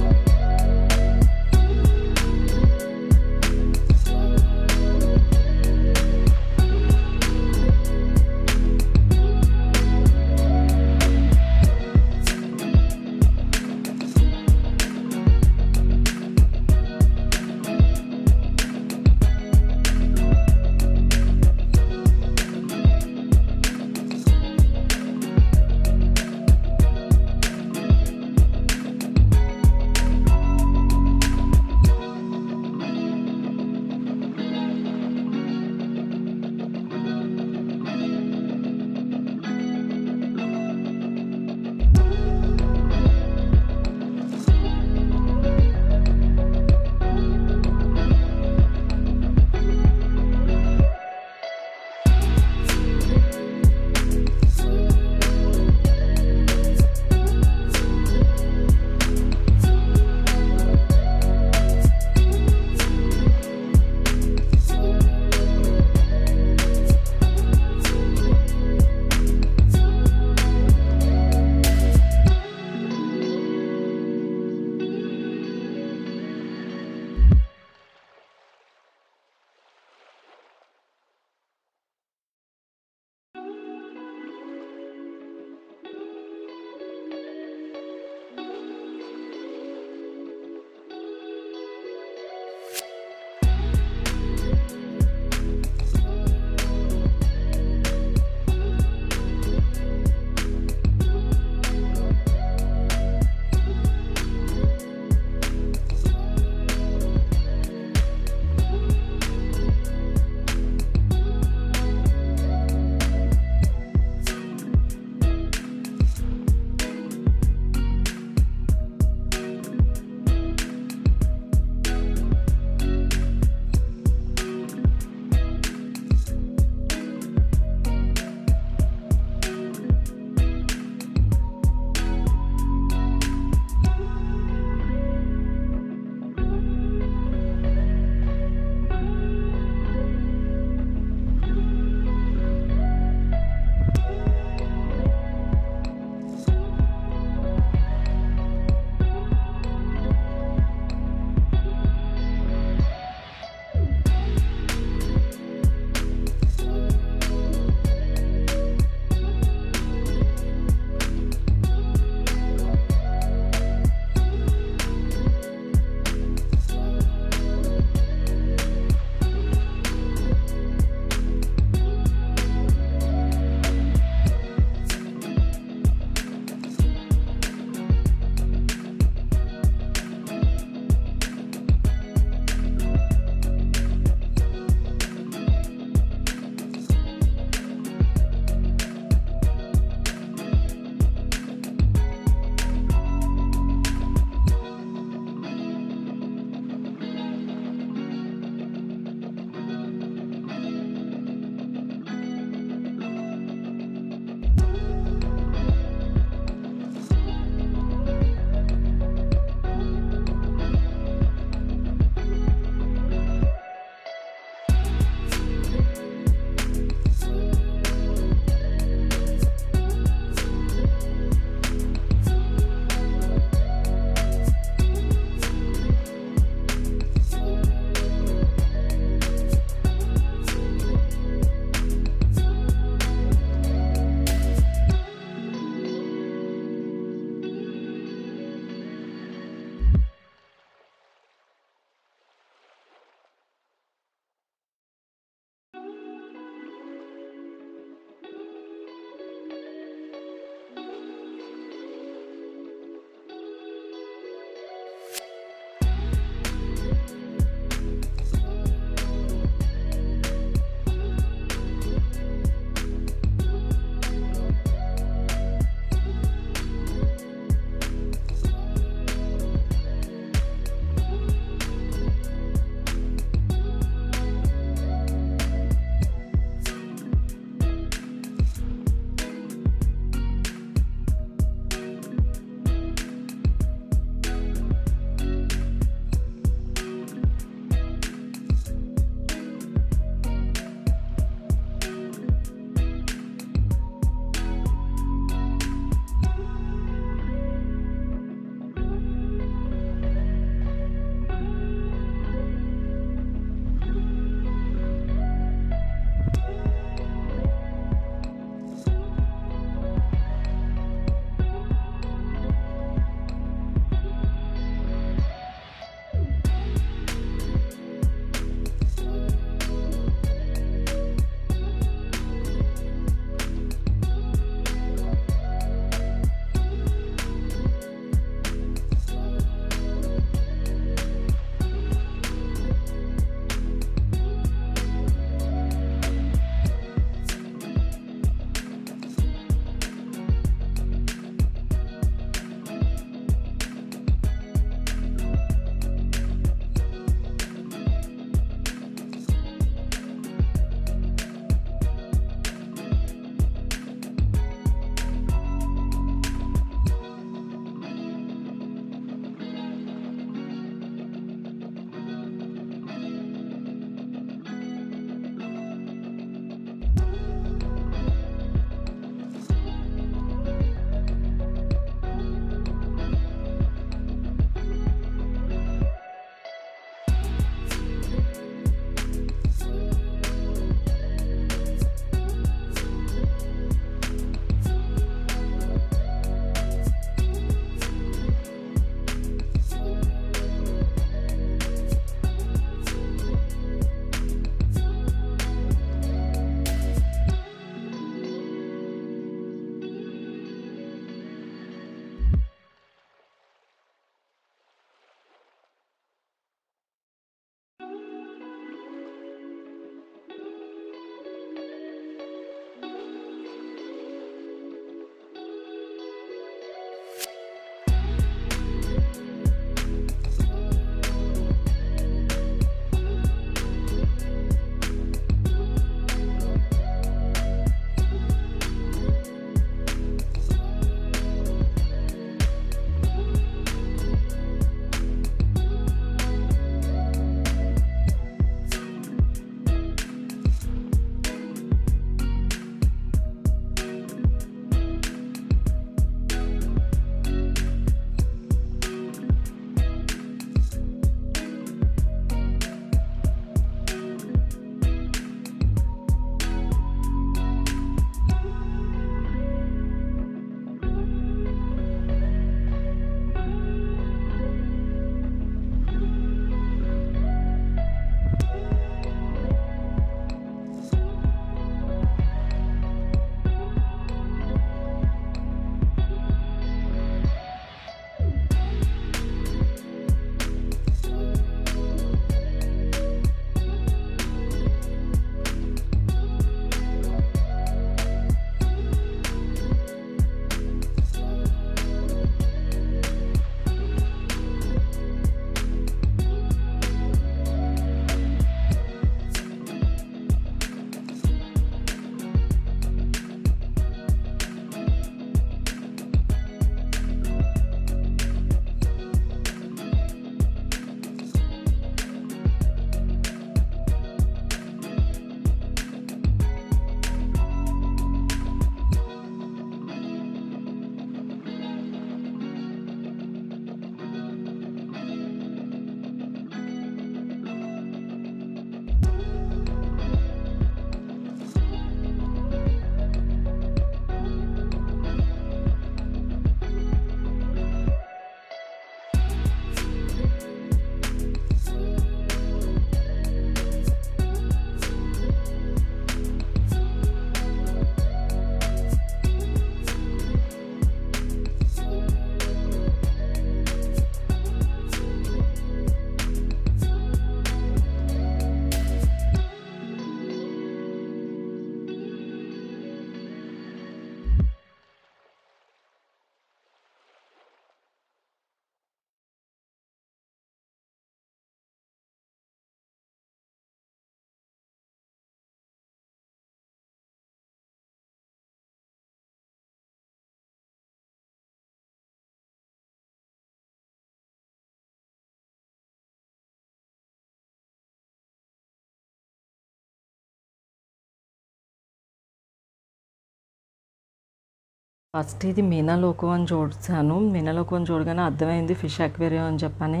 S2: ఫస్ట్ ఇది మీనాలోకం అని చూసాను. మీనాలోకం అని చూడగానే అర్థమైంది ఫిష్ అక్వేరియం అని చెప్పని.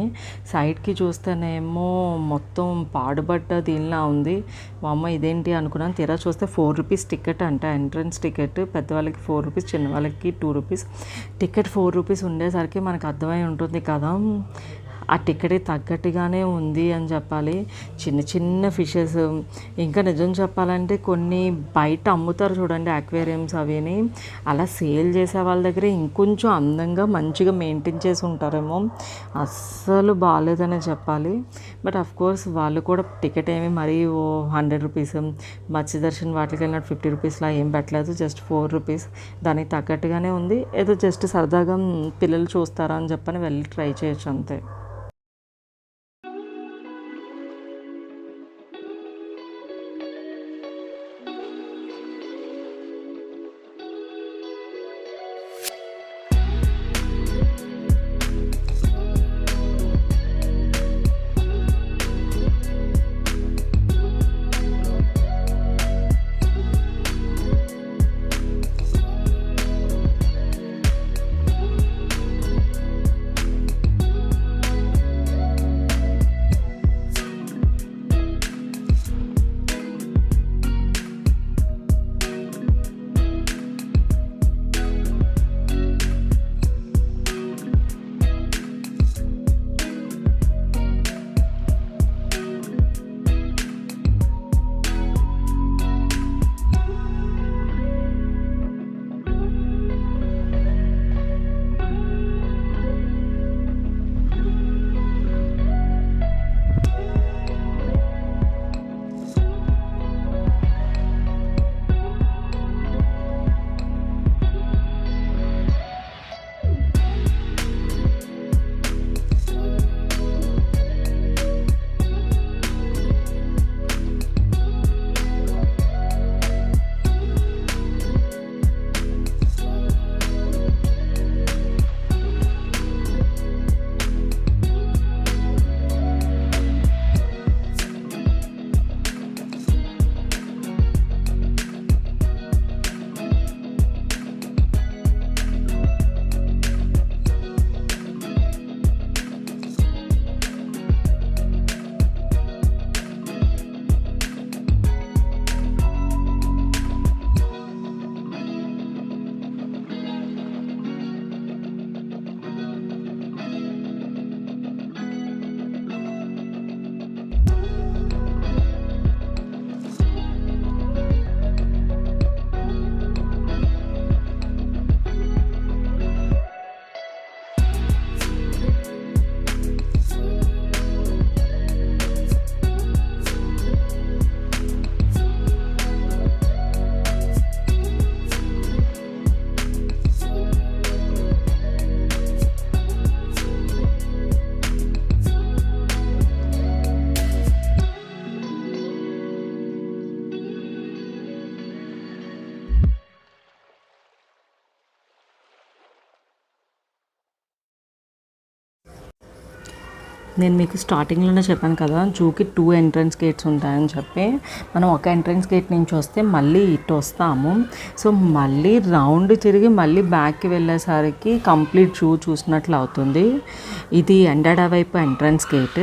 S2: సైడ్కి చూస్తేనేమో మొత్తం పాడుబడ్డ దీనిలా ఉంది. అమ్మ ఇదేంటి అనుకున్నాను. తీరా చూస్తే ₹4 టికెట్ అంట, ఎంట్రన్స్ టికెట్. పెద్దవాళ్ళకి ₹4, చిన్నవాళ్ళకి ₹2. టికెట్ ₹4 ఉండేసరికి మనకు అర్థమై ఉంటుంది కదా, ఆ టికెట్కి తగ్గట్టుగానే ఉంది అని చెప్పాలి. చిన్న చిన్న ఫిషెస్, ఇంకా నిజం చెప్పాలంటే కొన్ని బయట అమ్ముతారు చూడండి అక్వేరియంస్, అవిని అలా సేల్ చేసే వాళ్ళ దగ్గర ఇంకొంచెం అందంగా మంచిగా మెయింటైన్ చేసి ఉంటారేమో. అస్సలు బాగాలేదనే చెప్పాలి. బట్ కోర్స్ వాళ్ళు కూడా టికెట్ ఏమి మరీ ₹100, మత్స్య దర్శన్ వాటికి వెళ్ళినట్టు ₹50లా ఏం పెట్టలేదు. జస్ట్ ₹4. దానికి తగ్గట్టుగానే ఉంది. ఏదో జస్ట్ సరదాగా పిల్లలు చూస్తారా అని చెప్పని వెళ్ళి ట్రై చేయొచ్చు అంతే. నేను మీకు స్టార్టింగ్లోనే చెప్పాను కదా, జూకి 2 ఎంట్రన్స్ గేట్స్ ఉంటాయని చెప్పి. మనం ఒక ఎంట్రన్స్ గేట్ నుంచి వస్తే మళ్ళీ ఇటు వస్తాము. సో మళ్ళీ రౌండ్ తిరిగి మళ్ళీ బ్యాక్కి వెళ్ళేసరికి కంప్లీట్ జూ చూసినట్లు అవుతుంది. ఇది ఎండడ వైపు ఎంట్రన్స్ గేట్.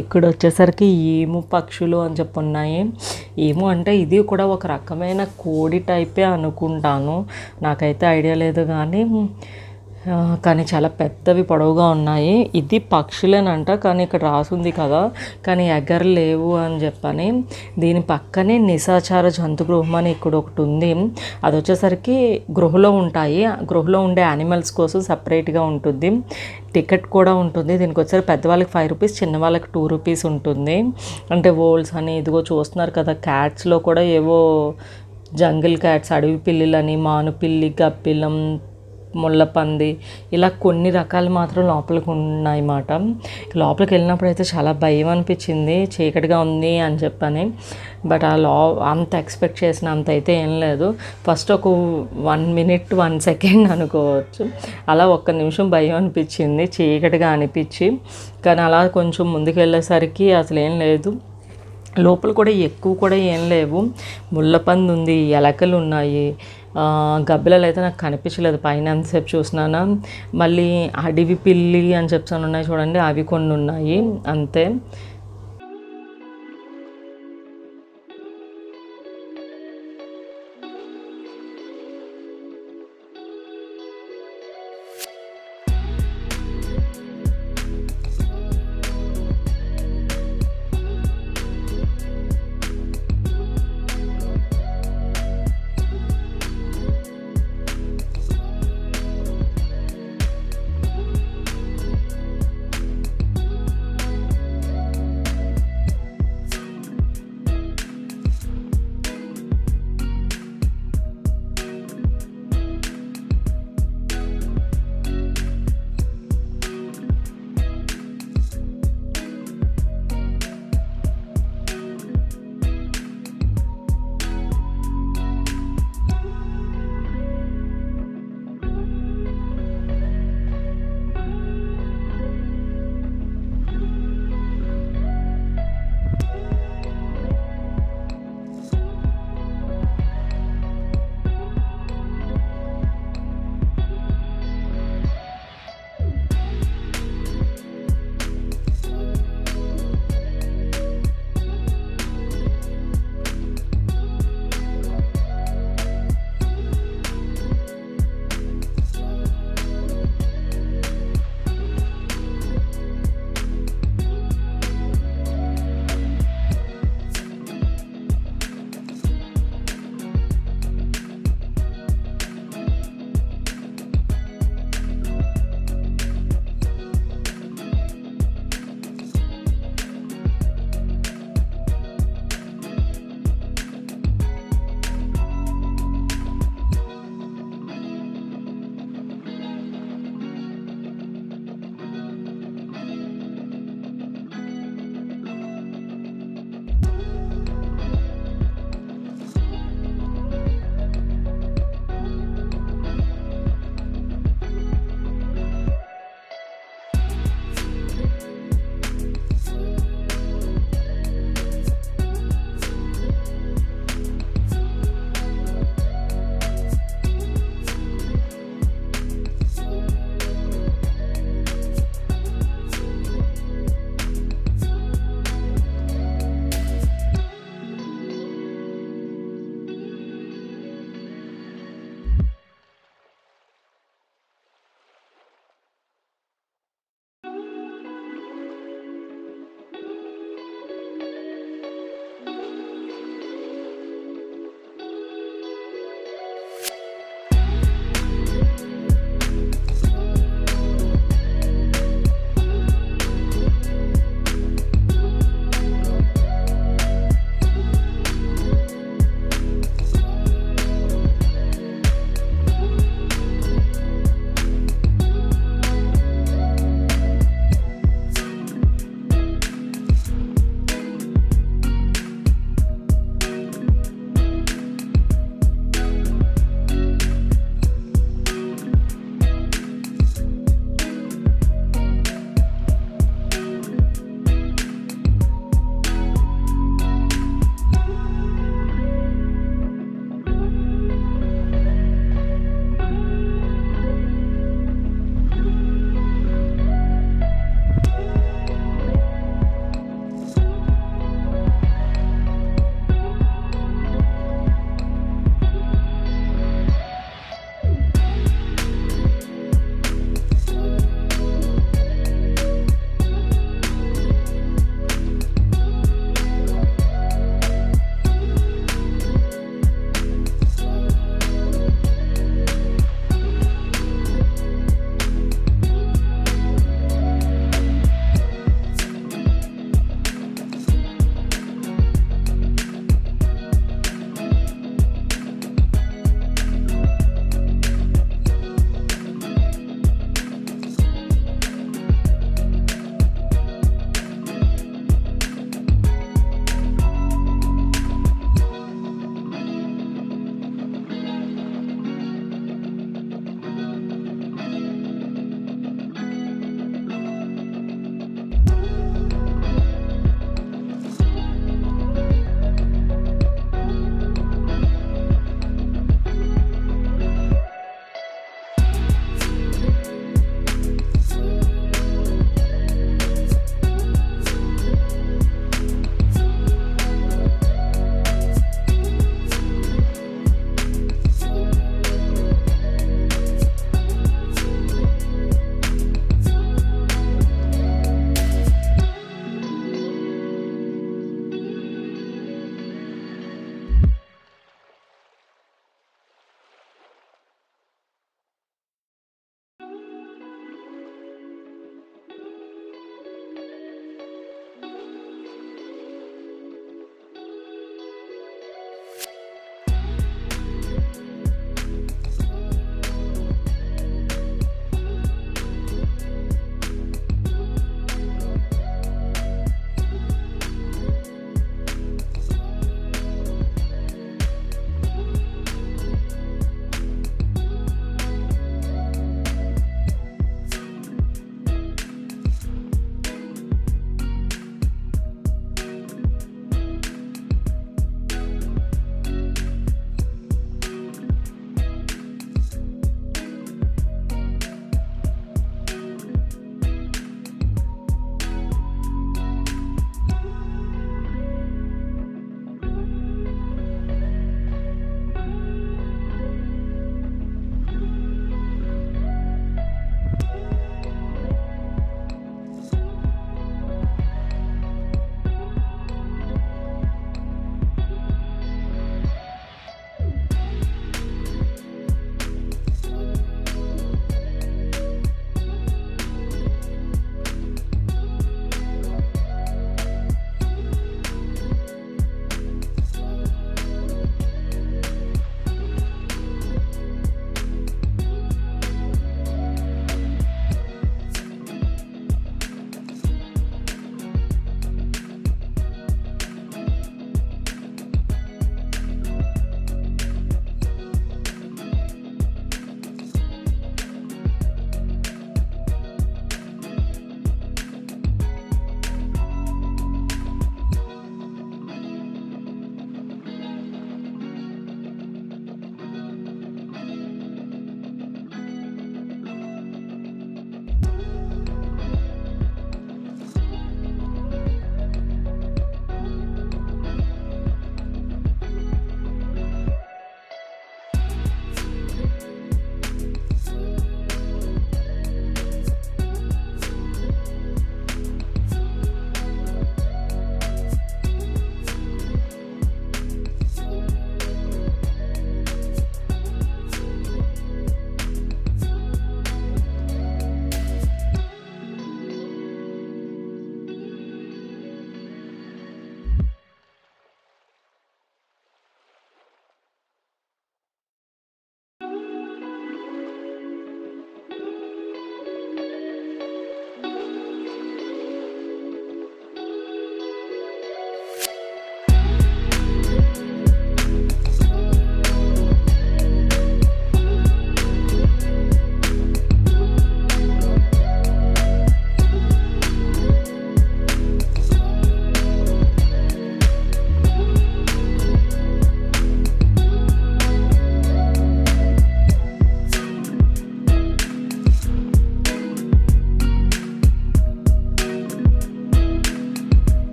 S2: ఇక్కడ వచ్చేసరికి ఏము పక్షులు అని చెప్పి ఉన్నాయి. ఏము అంటే ఇది కూడా ఒక రకమైన కోడి టైపే అనుకుంటాను, నాకైతే ఐడియా లేదు కానీ చాలా పెద్దవి పొడవుగా ఉన్నాయి. ఇది పక్షులేనంట, కానీ ఇక్కడ రాసుంది కదా, కానీ ఎగరలేవు అని చెప్పని. దీని పక్కనే నిశాచర జంతు గృహం అని ఇక్కడ ఒకటి ఉంది. అది వచ్చేసరికి గృహలో ఉంటాయి, గృహలో ఉండే యానిమల్స్ కోసం సపరేట్గా ఉంటుంది. టికెట్ కూడా ఉంటుంది. దీనికి వచ్చేసరికి పెద్దవాళ్ళకి 5 రూపీస్, చిన్న వాళ్ళకి 2 రూపీస్ ఉంటుంది. అంటే వోల్స్ అని ఇదిగో చూస్తున్నారు కదా, క్యాట్స్లో కూడా ఏవో జంగిల్ క్యాట్స్, అడవి పిల్లిలని, మానుపిల్లి, గప్పిలం, ముళ్ళపంది, ఇలా కొన్ని రకాలు మాత్రం లోపలికి ఉన్నాయన్నమాట. లోపలికి వెళ్ళినప్పుడు అయితే చాలా భయం అనిపించింది, చీకటిగా ఉంది అని చెప్పని. బట్ అంత ఎక్స్పెక్ట్ చేసినంత అయితే ఏం లేదు. ఫస్ట్ ఒక 1 minute 1 second అనుకోవచ్చు, అలా 1 నిమిషం భయం అనిపించింది, చీకటిగా అనిపించి. కానీ అలా కొంచెం ముందుకు వెళ్ళేసరికి అసలు ఏం లేదు. లోపల కూడా ఎక్కువ కూడా ఏం లేవు. ముళ్ళపంది ఉంది, ఎలకలు ఉన్నాయి, గబ్బిలాలు అయితే నాకు కనిపించలేదు పైన ఎంతసేపు చూసినానా. మళ్ళీ అడవి పిల్లి అని చెప్తాను ఉన్నాయి చూడండి, అవి కొన్ని ఉన్నాయి అంతే.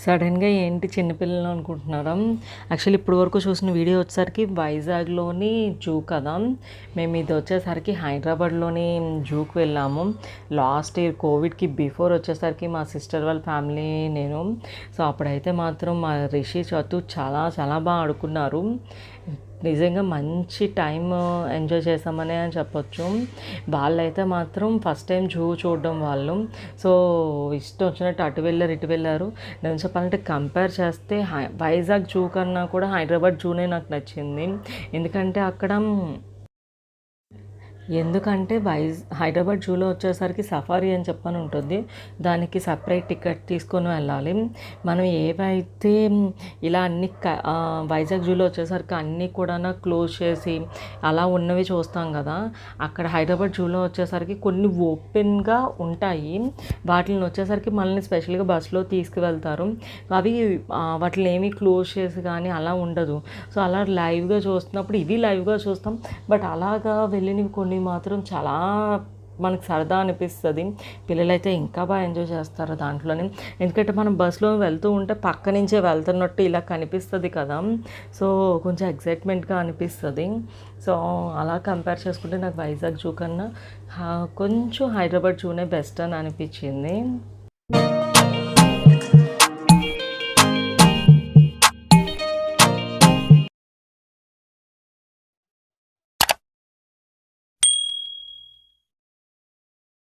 S2: సడన్గా ఏంటి చిన్నపిల్లలు అనుకుంటున్నారా? యాక్చువల్లీ ఇప్పుడు వరకు చూసిన వీడియో వచ్చేసరికి వైజాగ్లోని జూ కదా. మేము ఇది వచ్చేసరికి హైదరాబాద్లోని జూకి వెళ్ళాము. లాస్ట్ ఇయర్ కోవిడ్కి బిఫోర్ వచ్చేసరికి మా సిస్టర్ వాళ్ళ ఫ్యామిలీ నేను. సో అప్పుడైతే మాత్రం మా రిషి చతు చాలా చాలా బాగా ఆడుకున్నారు. నిజంగా మంచి టైం ఎంజాయ్ చేసామనే అని చెప్పొచ్చు. వాళ్ళైతే మాత్రం ఫస్ట్ టైం జూ చూడడం వాళ్ళు. సో ఇష్టం వచ్చినట్టు అటు వెళ్ళారు ఇటు వెళ్ళారు. నేను చెప్పాలంటే కంపేర్ చేస్తే వైజాగ్ జూ కన్నా కూడా హైదరాబాద్ జూనే నాకు నచ్చింది. ఎందుకంటే హైదరాబాద్ జూలో వచ్చేసరికి సఫారీ అని చెప్పని ఉంటుంది. దానికి సపరేట్ టికెట్ తీసుకొని వెళ్ళాలి. మనం ఏవైతే ఇలా అన్ని వైజాగ్ జూలో వచ్చేసరికి అన్నీ కూడా క్లోజ్ చేసి అలా ఉన్నవి చూస్తాం కదా. అక్కడ హైదరాబాద్ జూలో వచ్చేసరికి కొన్ని ఓపెన్గా ఉంటాయి. వాటిని వచ్చేసరికి మనల్ని స్పెషల్గా బస్సులో తీసుకువెళ్తారు. అవి వాటిని ఏమీ క్లోజ్ చేసి కానీ అలా ఉండదు. సో అలా లైవ్గా చూస్తున్నప్పుడు ఇవి లైవ్గా చూస్తాం. బట్ అలాగా వెళ్ళినవి కొన్ని మాత్రం చాలా మనకు సరదా అనిపిస్తుంది. పిల్లలైతే ఇంకా బాగా ఎంజాయ్ చేస్తారు దాంట్లోనే. ఎందుకంటే మనం బస్సులో వెళ్తూ ఉంటే పక్క నుంచే వెళ్తున్నట్టు ఇలా కనిపిస్తుంది కదా. సో కొంచెం ఎగ్జైట్మెంట్గా అనిపిస్తుంది. సో అలా కంపేర్ చేసుకుంటే నాకు వైజాగ్ జూ కన్నా కొంచెం హైదరాబాద్ జూనే బెస్ట్ అని అనిపించింది.